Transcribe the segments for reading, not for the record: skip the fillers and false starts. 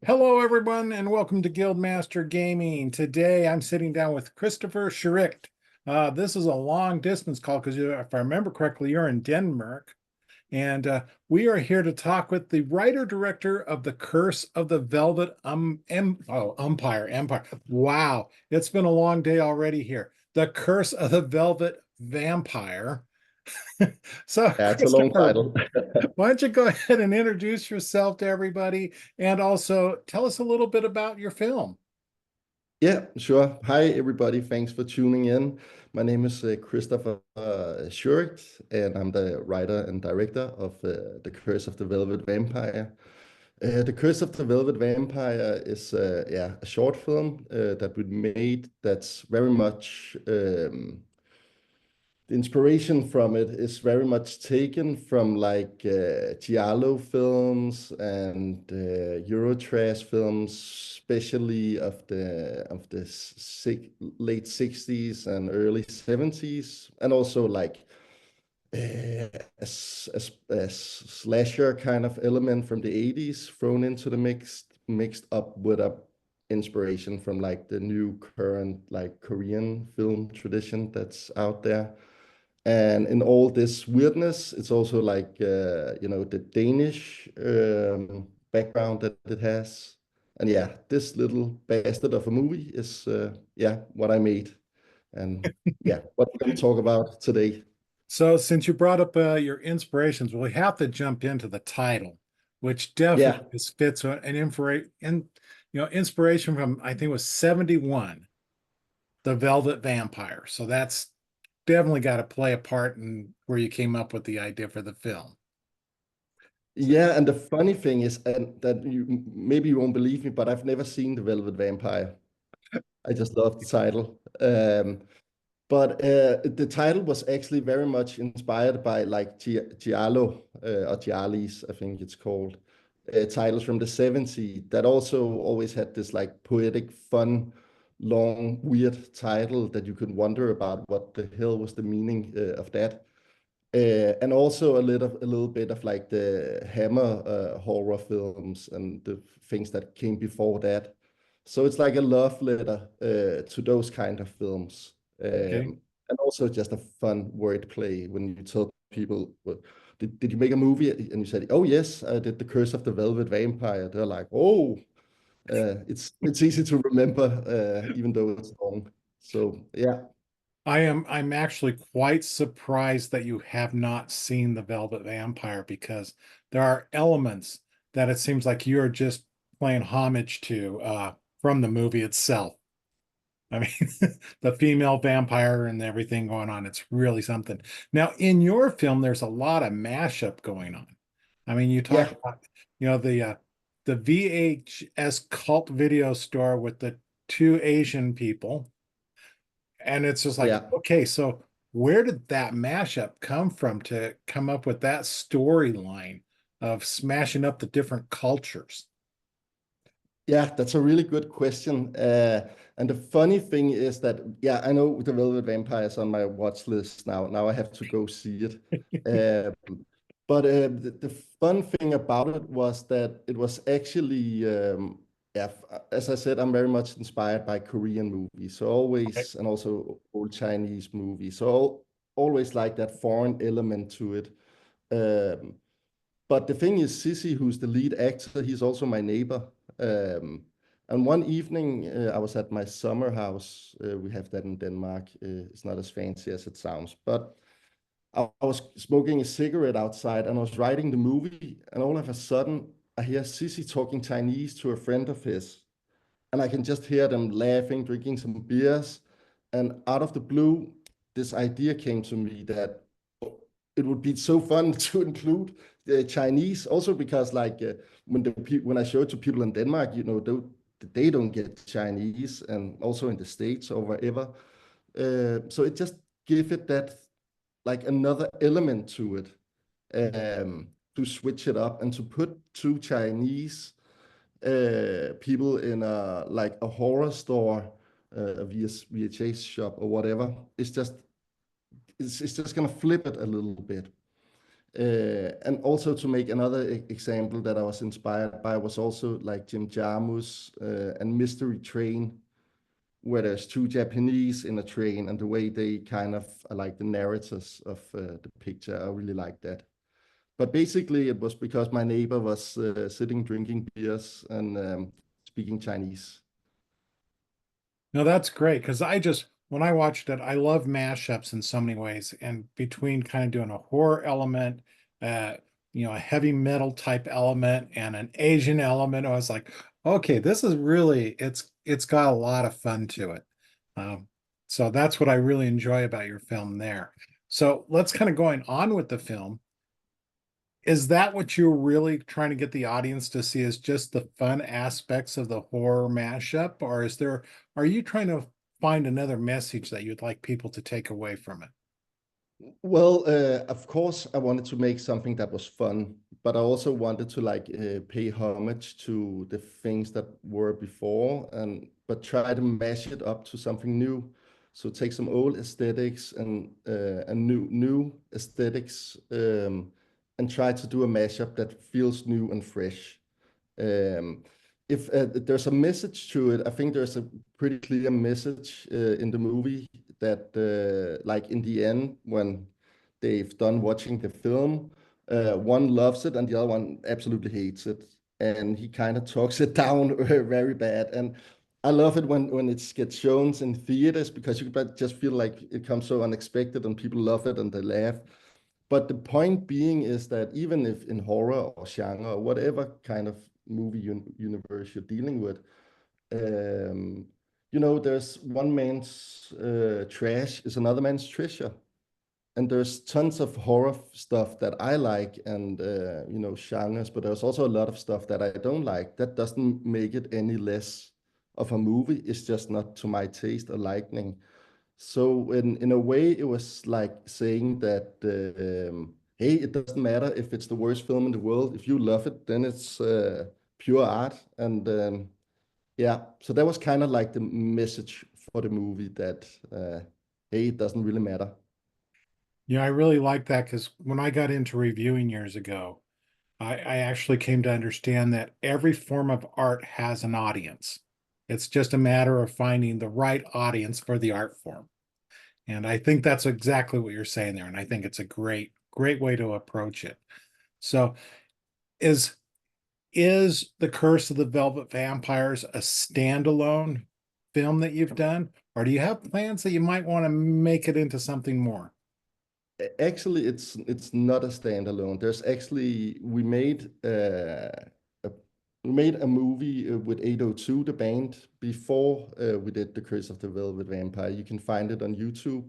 Hello, everyone, and welcome to Guildmaster Gaming. Today, I'm sitting down with Christoffer Sandau. This is a long distance call because, if I remember correctly, you're in Denmark, and we are here to talk with the writer director of The Curse of the Velvet Empire. Wow, it's been a long day already here. The Curse of the Velvet Vampire. So, Yeah, it's a long Christopher, title. why don't you go ahead and introduce yourself to everybody and also tell us a little bit about your film? Yeah, sure. Hi, everybody. Thanks for tuning in. My name is Christoffer Schuricht, and I'm the writer and director of The Curse of the Velvet Vampire. The Curse of the Velvet Vampire is a short film that we made that's very much the inspiration from it is very much taken from like giallo films and Eurotrash films, especially of the late 60s and early 70s, and also like a slasher kind of element from the 80s thrown into the mixed up with a inspiration from like the new current like Korean film tradition that's out there. And in all this weirdness, it's also like the Danish background that it has. And yeah, this little bastard of a movie is what I made. And yeah, what we're going to talk about today. So, since you brought up your inspirations, we have to jump into the title, which Yeah, definitely fits inspiration from I think it was 71, The Velvet Vampire. So that's definitely got to play a part in where you came up with the idea for the film. So, yeah. And the funny thing is, and that you maybe you won't believe me, but I've never seen The Velvet Vampire. I just love the title. But the title was actually very much inspired by like Giallo or Giallis, I think it's called, titles from the 70s that also always had this like poetic, fun, long, weird title that you could wonder about what the hell was the meaning of that. And also a little bit of like the Hammer horror films and the things that came before that. So it's like a love letter to those kind of films. okay. And also just a fun wordplay when you tell people, well, did you make a movie? And you said, oh yes, I did The Curse of the Velvet Vampire. They're like, oh, it's easy to remember, even though it's long. So yeah. I'm actually quite surprised that you have not seen The Velvet Vampire because there are elements that it seems like you're just playing homage to from the movie itself. I mean, the female vampire and everything going on, it's really something. Now, in your film, there's a lot of mashup going on. I mean, you talk Yeah, about, the VHS cult video store with the two Asian people and it's just like, yeah. okay, so where did that mashup come from to come up with that storyline of smashing up the different cultures? Yeah, that's a really good question. And the funny thing is that, yeah, I know The Velvet Vampire is on my watch list now. Now I have to go see it. But the fun thing about it was that it was actually, as I said, I'm very much inspired by Korean movies. So Okay. always, and also old Chinese movies. So always like that foreign element to it. Um, but the thing is, Sissy, who's the lead actor, he's also my neighbor. Um, and one evening, I was at my summer house. We have that in Denmark. It's not as fancy as it sounds, but I was smoking a cigarette outside and I was writing the movie. And all of a sudden, I hear Sissy talking Chinese to a friend of his. And I can just hear them laughing, drinking some beers. And out of the blue, this idea came to me that it would be so fun to include the Chinese, also because like when I show it to people in Denmark, they don't get Chinese, and also in the States or wherever. So it just give it that like another element to it, to switch it up and to put two Chinese people in a horror store, a VHS shop or whatever. It's just gonna flip it a little bit. And also to make another example that I was inspired by was also like Jim Jarmusch and Mystery Train, where there's two Japanese in a train and the way they kind of are like the narrators of the picture. I really like that. But basically, it was because my neighbor was sitting drinking beers and speaking Chinese. No, that's great because when I watched it, I love mashups in so many ways. And between kind of doing a horror element, uh, a heavy metal type element and an Asian element, I was like, okay, this is really it's got a lot of fun to it. Um, so that's what I really enjoy about your film there. So let's kind of going on with the film. Is that what you're really trying to get the audience to see, is just the fun aspects of the horror mashup, or are you trying to find another message that you'd like people to take away from it? Well, of course, I wanted to make something that was fun, but I also wanted to like pay homage to the things that were before, and but try to mash it up to something new. So take some old aesthetics and new aesthetics, and try to do a mashup that feels new and fresh. Um, if there's a message to it, I think there's a pretty clear message in the movie that, like in the end, when they've done watching the film, one loves it and the other one absolutely hates it, and he kind of talks it down very bad. And I love it when it gets shown in theaters because you just feel like it comes so unexpected and people love it and they laugh. But the point being is that even if in horror or genre or whatever kind of movie universe you're dealing with, um, there's one man's trash is another man's treasure. And there's tons of horror stuff that I like and, genres, but there's also a lot of stuff that I don't like. That doesn't make it any less of a movie. It's just not to my taste or liking. So in a way, it was like saying that, hey, it doesn't matter if it's the worst film in the world. If you love it, then it's pure art. And yeah, so that was kind of like the message for the movie that, hey, it doesn't really matter. I really like that because when I got into reviewing years ago, I actually came to understand that every form of art has an audience. It's just a matter of finding the right audience for the art form. And I think that's exactly what you're saying there. And I think it's a great way to approach it. So is is The Curse of the Velvet Vampires a standalone film that you've done? Or do you have plans that you might want to make it into something more? Actually, it's not a standalone. There's actually a we made a movie with 802, the band, before we did The Curse of the Velvet Vampire. You can find it on YouTube.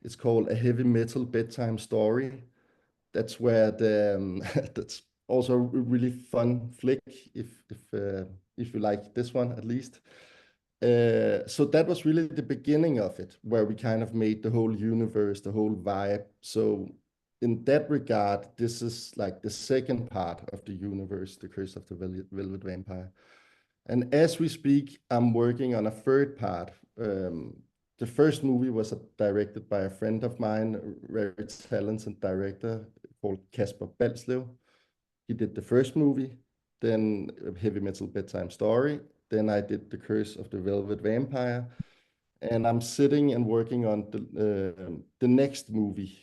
It's called A Heavy Metal Bedtime Story. That's where that's also a really fun flick if you like this one at least. So that was really the beginning of it, where we kind of made the whole universe, the whole vibe. So in that regard, this is like the second part of the universe, The Curse of the Velvet Vampire. And as we speak, I'm working on a third part. The first movie was directed by a friend of mine, a very talented director called Kasper Balslev. He did the first movie, then Heavy Metal Bedtime Story. Then I did The Curse of the Velvet Vampire, and I'm sitting and working on the next movie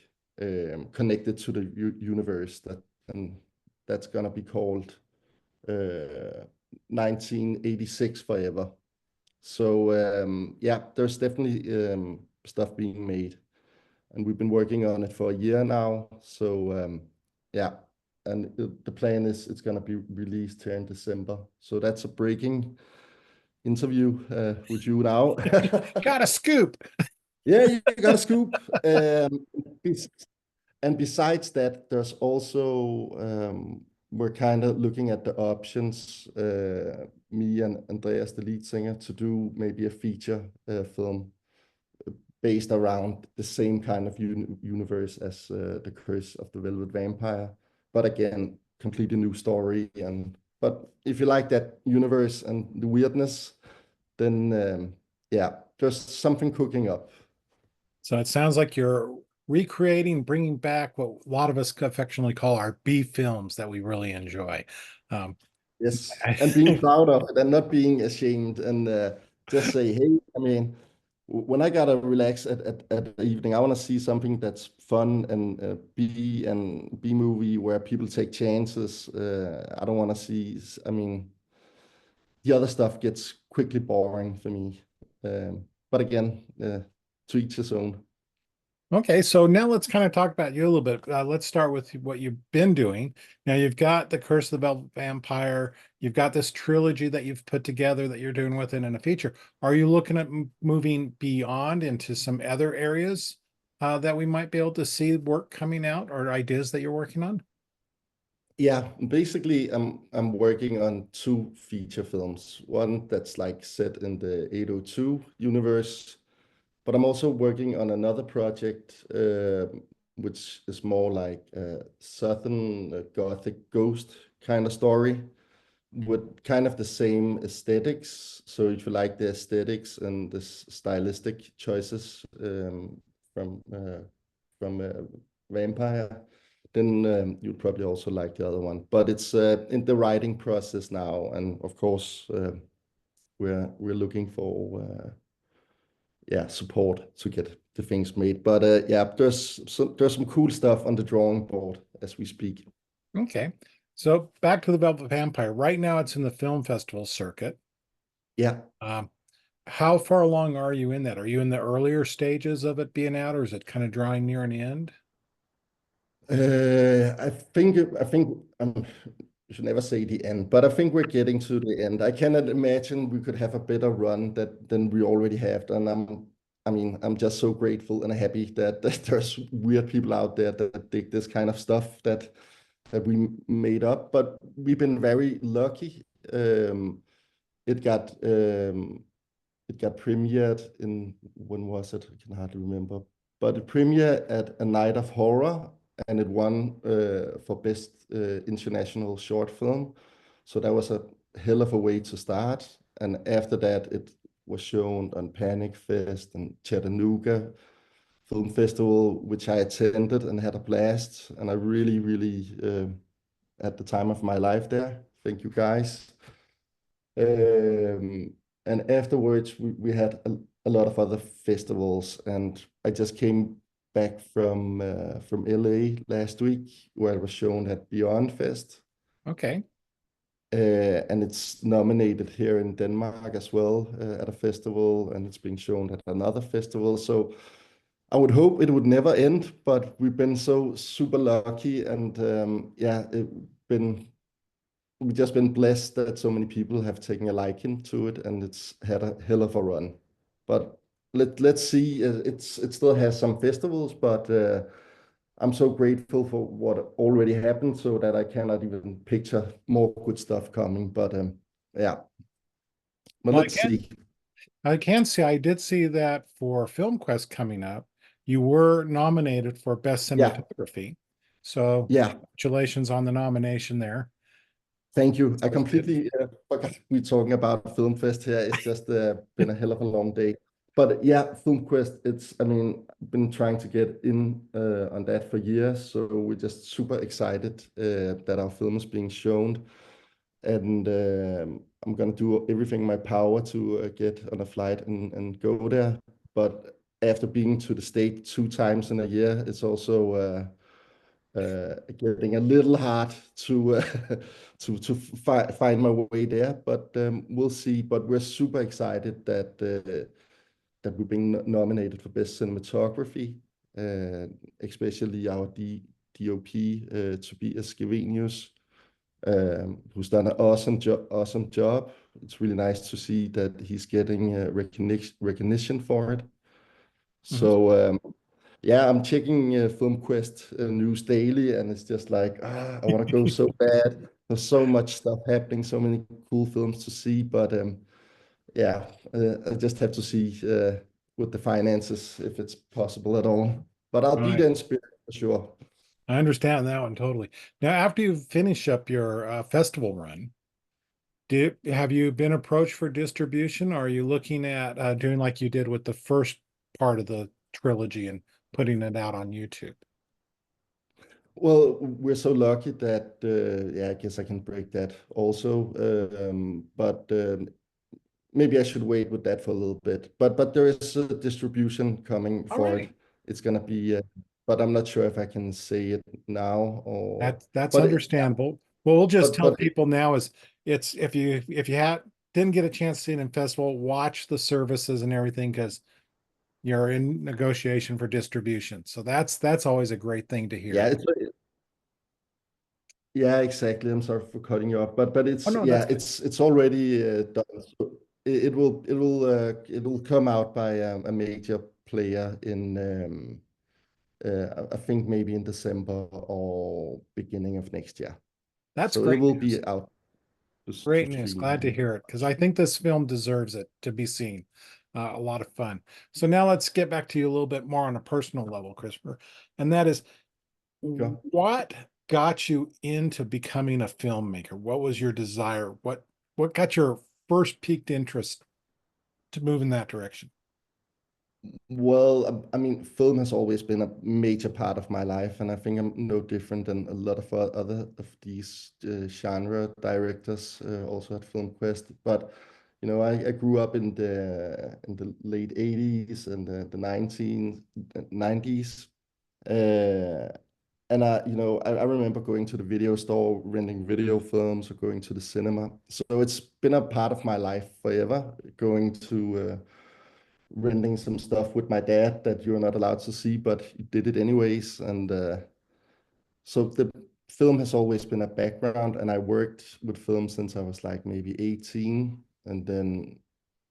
connected to the universe and that's gonna be called 1986 Forever. So yeah, there's definitely stuff being made, and we've been working on it for a year now. So yeah, and the plan is it's gonna be released here in December. So that's a breaking interview with you now. Got a scoop. Yeah, you got a scoop. Bes- and besides that, there's also we're kind of looking at the options, me and Andreas, the lead singer, to do maybe a feature film based around the same kind of universe as The Curse of the Velvet Vampire. But again, completely new story. But if you like that universe and the weirdness, then yeah, just something cooking up. So it sounds like you're recreating, bringing back what a lot of us affectionately call our B films that we really enjoy. Um, Yes, and being I, proud of it and not being ashamed, and just say, hey, I mean, when I gotta relax at the evening, I want to see something that's fun and B movie where people take chances. I don't want to see, I mean, the other stuff gets quickly boring for me. But again, to each his own. Okay, so now let's kind of talk about you a little bit. Let's start with what you've been doing. Now you've got The Curse of the Velvet Vampire. You've got this trilogy that you've put together that you're doing with it in a feature. Are you looking at moving beyond into some other areas that we might be able to see work coming out or ideas that you're working on? Yeah, basically, I'm working on two feature films. One that's like set in the 802 universe, but I'm also working on another project, which is more like a Southern Gothic ghost kind of story with kind of the same aesthetics. So if you like the aesthetics and the stylistic choices from Vampire, then you'd probably also like the other one. But it's in the writing process now, and of course we're looking for yeah, support to get the things made. But yeah, there's some cool stuff on the drawing board as we speak. Okay. So back to the Velvet Vampire. Right now it's in the film festival circuit. Yeah. Um, how far along are you in that? Are you in the earlier stages of it being out, or is it kind of drawing near an end? I think you should never say the end, but I think we're getting to the end. I cannot imagine we could have a better run than we already have, and I mean, I'm just so grateful and happy that there's weird people out there that dig this kind of stuff that we made up. But we've been very lucky. It got um, it got premiered in, when was it? I can hardly remember. But it premiered at a night of horror, and it won for best international short film. So that was a hell of a way to start. And after that, it was shown on Panic Fest and Chattanooga Film Festival, which I attended and had a blast. And I really, really had the time of my life there. Thank you, guys. Um, and afterwards, we had a lot of other festivals, and I just came back from LA last week, where it was shown at Beyond Fest, Okay. and it's nominated here in Denmark as well at a festival, and it's being shown at another festival. So I would hope it would never end, but we've been so super lucky, and yeah, we've just been blessed that so many people have taken a liking to it, and it's had a hell of a run. But let's see. It still has some festivals, but I'm so grateful for what already happened, so that I cannot even picture more good stuff coming. But yeah, but Well, let's see. I can see, I did see that for Film Quest coming up, you were nominated for Best Yeah, Cinematography. So yeah. congratulations on the nomination there. Thank you. It's I always good. completely forgot we're talking about Film Fest here. It's just been a hell of a long day. But yeah, Film Quest, I mean, been trying to get in on that for years. So we're just super excited that our film is being shown. And I'm going to do everything in my power to get on a flight and go there. But after being to the state 2 times in a year, it's also getting a little hard to find my way there, but we'll see. But we're super excited that we're being nominated for best cinematography, especially our DOP Tobias Scavenius, who's done an awesome job. It's really nice to see that he's getting recognition for it. Mhm. So yeah, I'm checking FilmQuest news daily, and it's just like, I want to go so bad. There's so much stuff happening, so many cool films to see, but yeah, I just have to see with the finances if it's possible at all. But I'll be Right. there in spirit for sure. I understand that one totally. Now, after you finish up your festival run, have you been approached for distribution? Or are you looking at doing like you did with the first part of the trilogy and putting it out on YouTube? Well, we're so lucky that yeah, I guess I can break that also. But maybe I should wait with that for a little bit. But there is a distribution coming All for it. right. It's gonna be, but I'm not sure if I can say it now or. That's But understandable. What we'll just tell but people now is it's if you had didn't get a chance to see it in festival, watch the services and everything because you're in negotiation for distribution. So that's always a great thing to yeah, hear. yeah, exactly. I'm sorry for cutting you off, but Oh it's no, yeah, that's good. it's already done. So it will come out by a major player in I think maybe in December or beginning of next year. That's So it great will news. be out to Great news. stream. Glad to hear it because I think this film deserves it to be seen. A lot of fun. So now let's get back to you a little bit more on a personal level, Christopher. And that is Sure. what got you into becoming a filmmaker? What was your desire? What got your first piqued interest to move in that direction? Well, I mean, film has always been a major part of my life, and I think I'm no different than a lot of other of these genre directors also at Film Quest. But I grew up in the late 80s and the 1990s. Uh, and I remember going to the video store, renting video films, or going to the cinema. So it's been a part of my life forever, going to renting some stuff with my dad that you're not allowed to see, but he did it anyways. And so the film has always been a background, and I worked with film since I was like maybe 18, and then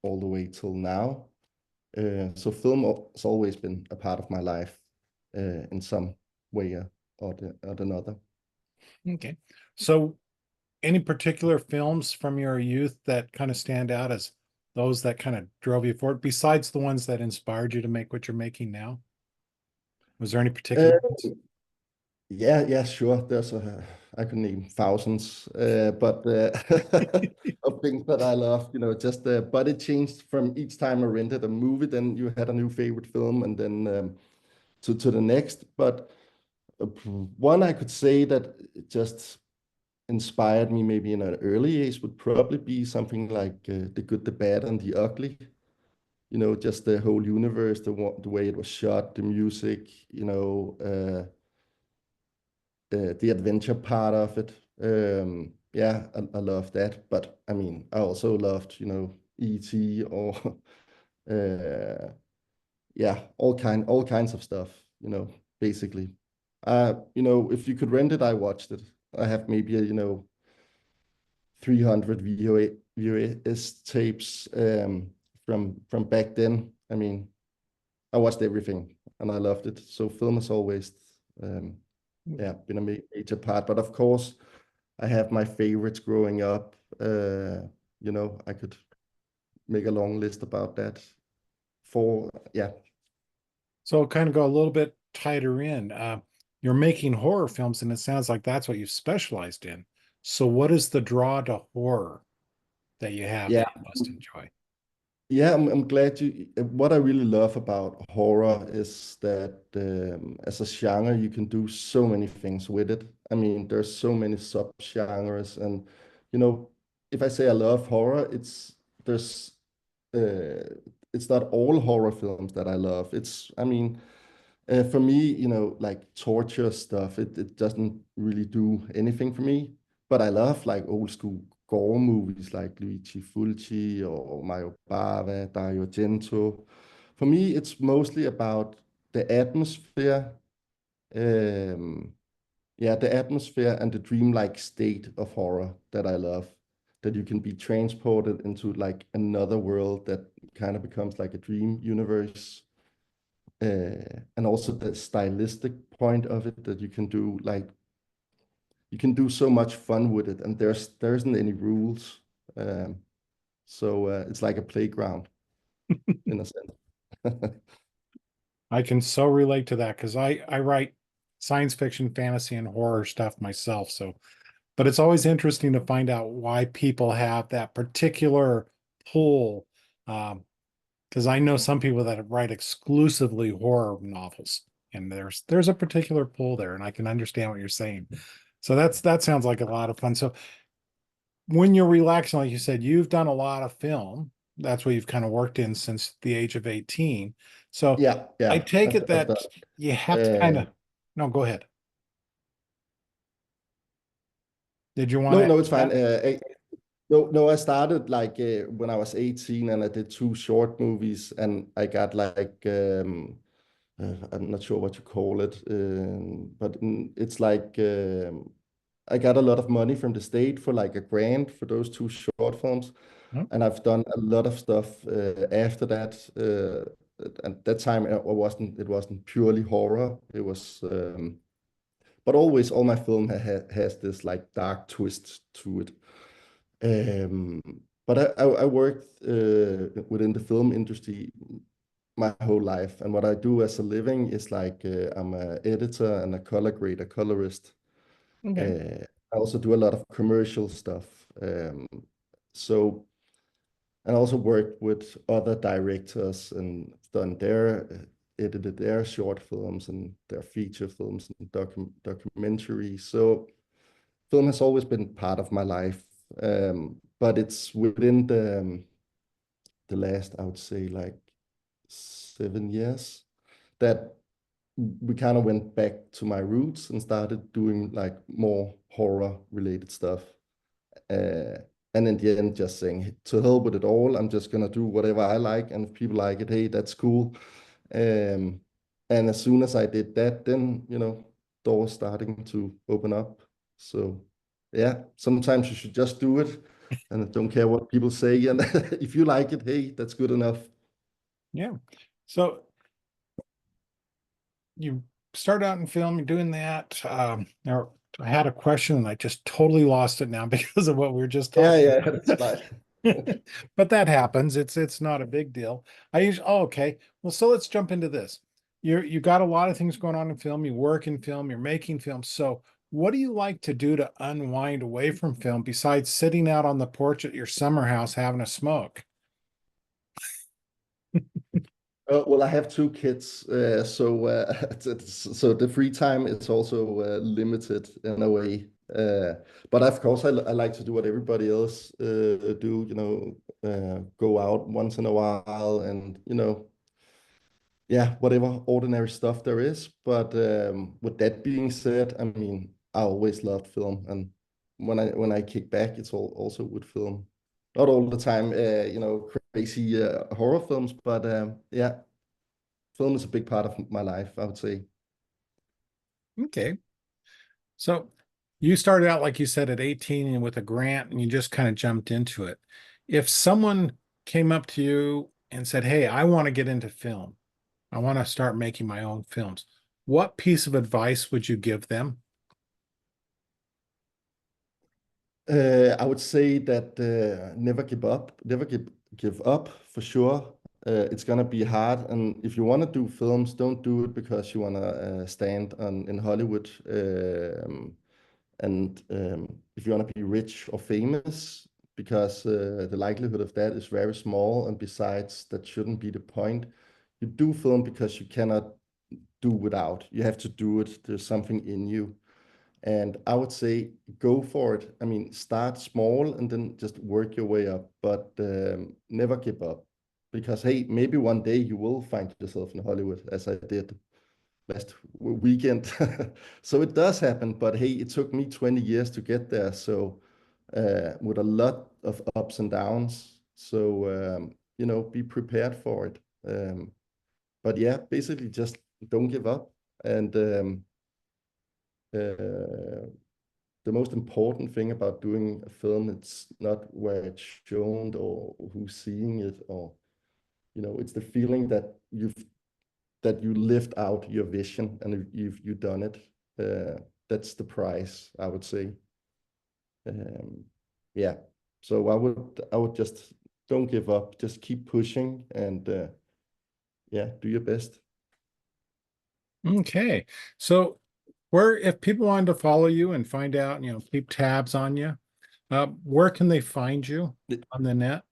all the way till now. So film has always been a part of my life in some way or another. Okay. So any particular films from your youth that kind of stand out as those that kind of drove you forward, besides the ones that inspired you to make what you're making now? Was there any Uh, particular ones? yeah, sure. I could name thousands, but of things that I loved, just but it changed from each time I rented a movie, then you had a new favorite film, and then to the next. But one I could say that just inspired me maybe in an early age would probably be something like The Good, the Bad, and the Ugly. Just the whole universe, the way it was shot, the music, the adventure part of it. Yeah, I love that. But I mean, I also loved, E.T. or yeah, all kinds of stuff, basically. If you could rent it, I watched it. I have maybe 300 VHS tapes from back then. I mean, I watched everything and I loved it. So film has always um, yeah, been a major part. But of course, I have my favorites growing up. I could make a long list about that. Yeah, So kind of go a little bit tighter in. You're making horror films, and it sounds like that's what you've specialized in. So what is the draw to horror that you have yeah, that you must enjoy? yeah. I'm glad you. What I really love about horror is that as a genre, you can do so many things with it. I mean, there's so many subgenres, and you know, if I say I love horror, there's uh, it's not all horror films that I love. I mean, for me, like torture stuff, it doesn't really do anything for me. But I love like old school gore movies like Luigi Fulci or Mario Bava, Dario Argento. For me, it's mostly about the atmosphere. Um, yeah, the atmosphere and the dreamlike state of horror that I love. That you can be transported into like another world that kind of becomes like a dream universe. And also the stylistic point of it that you can do so much fun with it, and there isn't any rules. Um, so it's like a playground in a sense. I can so relate to that because I write science fiction, fantasy, and horror stuff myself. So, but it's always interesting to find out why people have that particular pull. Because I know some people that write exclusively horror novels. and there's a particular pull there, and I can understand what you're saying. So that sounds like a lot of fun. So when you're relaxing, like you said, you've done a lot of film. That's what you've kind of worked in since the age of 18. So Yeah, I yeah. take it I've done. that you have to kind of, Um, no, go ahead. Did you want no, to no, add it's fine. that? No, no, I started like when I was 18 and I did two short movies and I got like I'm not sure what you call it, but it's like I got a lot of money from the state for like a grant for those two short films, No? and I've done a lot of stuff after that. At that time, it wasn't purely horror. It was, but always all my film has this like dark twist to it. Um, but I worked within the film industry my whole life, and what I do as a living is like I'm an editor and a color grader, colorist. Okay. I also do a lot of commercial stuff. So, and I also worked with other directors and done edited their short films and their feature films and documentaries. So film has always been part of my life, but it's within the last, I would say, like 7 years that we kind of went back to my roots and started doing like more horror related stuff. Uh, and in the end, just saying, to hell with it all, I'm just gonna do whatever I like, and if people like it, hey, that's cool. Um, and as soon as I did that, then doors starting to open up. So yeah, sometimes you should just do it, and don't care what people say. And if you like it, hey, that's good enough. Yeah. So you start out in film, you're doing that. Now I had a question and I just totally lost it now because of what we were just Yeah, talking yeah, that's about. fine. But that happens. It's not a big deal. I usually, oh, okay. Well, so let's jump into this. You got a lot of things going on in film. You work in film, you're making film. So what do you like to do to unwind away from film besides sitting out on the porch at your summer house having a smoke? Well, I have two kids, so so the free time is also limited in a way. But of course, I like to do what everybody else do. Go out once in a while, and yeah, whatever ordinary stuff there is. But with that being said, I mean, I always loved film, and when I kick back, it's also with film. Not all the time, crazy horror films, but yeah, film is a big part of my life, I would say. Okay. So you started out, like you said, at 18 and with a grant, and you just kind of jumped into it. If someone came up to you and said, "Hey, I want to get into film. I want to start making my own films," what piece of advice would you give them? I would say that never give up, never give up for sure. It's gonna be hard, and if you want to do films, don't do it because you want to stand on in Hollywood. And if you want to be rich or famous, because the likelihood of that is very small, and besides, that shouldn't be the point. You do film because you cannot do without. You have to do it. There's something in you. And I would say go for it. I mean, start small and then just work your way up, but never give up. Because, hey, maybe one day you will find yourself in Hollywood, as I did last weekend. So it does happen, but hey, it took me 20 years to get there. So, with a lot of ups and downs. So, be prepared for it. But yeah, basically just don't give up. And uh, the most important thing about doing a film, it's not where it's shown or who's seeing it, or it's the feeling that you lived out your vision and you've done it. That's the prize, I would say. Um, yeah. So I would just don't give up. Just keep pushing and yeah, do your best. Okay. So where if people wanted to follow you and find out, keep tabs on you, where can they find you on the net?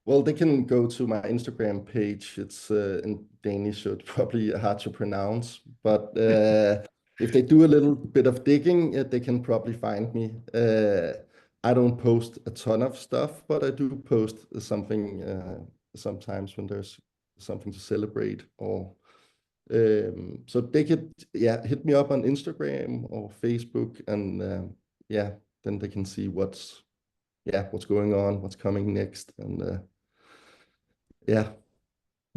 Well, they can go to my Instagram page. It's in Danish, so it's probably hard to pronounce. But if they do a little bit of digging, they can probably find me. I don't post a ton of stuff, but I do post something sometimes when there's something to celebrate. Or so they could, yeah, hit me up on Instagram or Facebook, and yeah, then they can see what's going on, what's coming next, and yeah.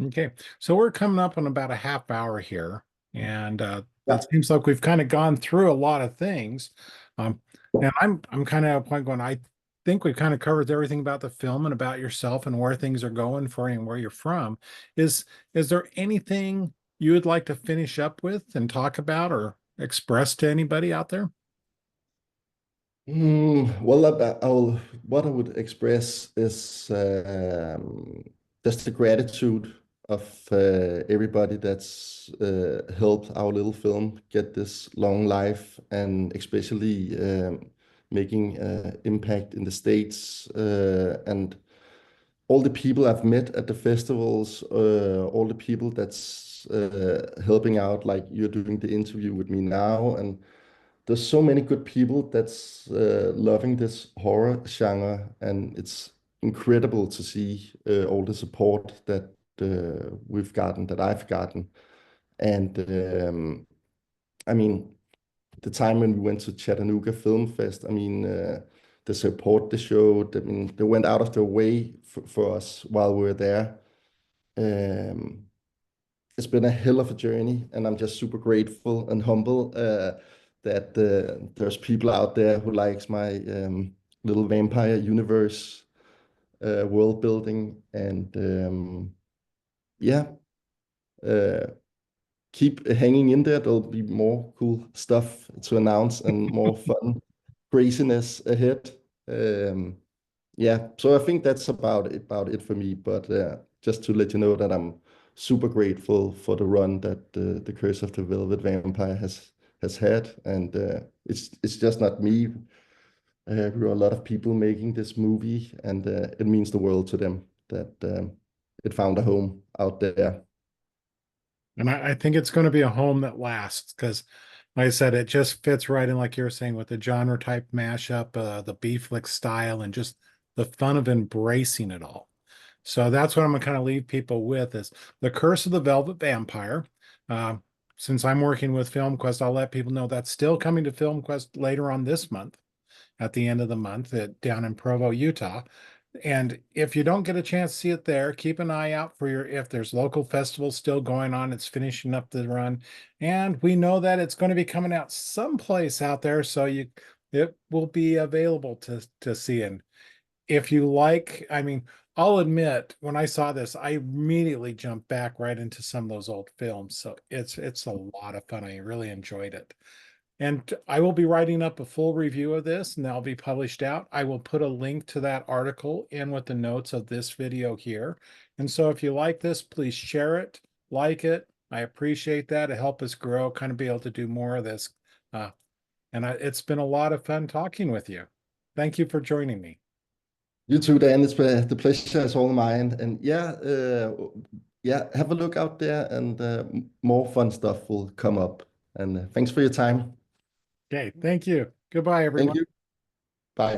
Okay, so we're coming up on about a half hour here, and Yeah. it seems like we've kind of gone through a lot of things. Um, and I'm kind of at a point going, I think we've kind of covered everything about the film and about yourself and where things are going for you and where you're from. Is there anything you would like to finish up with and talk about or express to anybody out there? Well, what I would express is just the gratitude of everybody that's helped our little film get this long life, and especially making impact in the States, and all the people I've met at the festivals, all the people that's helping out, like you're doing the interview with me now, and there's so many good people that's loving this horror genre, and it's incredible to see all the support that we've gotten, that I've gotten. And I mean, the time when we went to Chattanooga Film Fest, I mean, the support they showed, I mean, they went out of their way for us while we were there. Um, it's been a hell of a journey, and I'm just super grateful and humble that there's people out there who likes my little vampire universe world building, and yeah, uh, keep hanging in there. There'll be more cool stuff to announce and more fun craziness ahead. Um, yeah, so I think that's about it for me. But just to let you know that I'm super grateful for the run that the Curse of the Velvet Vampire has had, and it's just not me. There are a lot of people making this movie, and it means the world to them that it found a home out there. And I think it's going to be a home that lasts because, like I said, it just fits right in, like you were saying, with the genre type mashup, the B flick style, and just the fun of embracing it all. So that's what I'm going to kind of leave people with is The Curse of the Velvet Vampire. Uh, since I'm working with FilmQuest, I'll let people know that's still coming to FilmQuest later on this month, at the end of the month, down in Provo, Utah. And if you don't get a chance to see it there, keep an eye out for if there's local festivals still going on. It's finishing up the run. And we know that it's going to be coming out someplace out there. So it will be available to see. And if you like, I mean, I'll admit when I saw this, I immediately jumped back right into some of those old films. So it's a lot of fun. I really enjoyed it. And I will be writing up a full review of this and that'll be published out. I will put a link to that article in with the notes of this video here. And so if you like this, please share it, like it. I appreciate that. It helps us grow, kind of be able to do more of this. Uh, it's been a lot of fun talking with you. Thank you for joining me. You too, Dan. The pleasure is all mine. And yeah, yeah, have a look out there, and more fun stuff will come up. And thanks for your time. Okay, thank you. Goodbye, Thank everyone. you. Bye.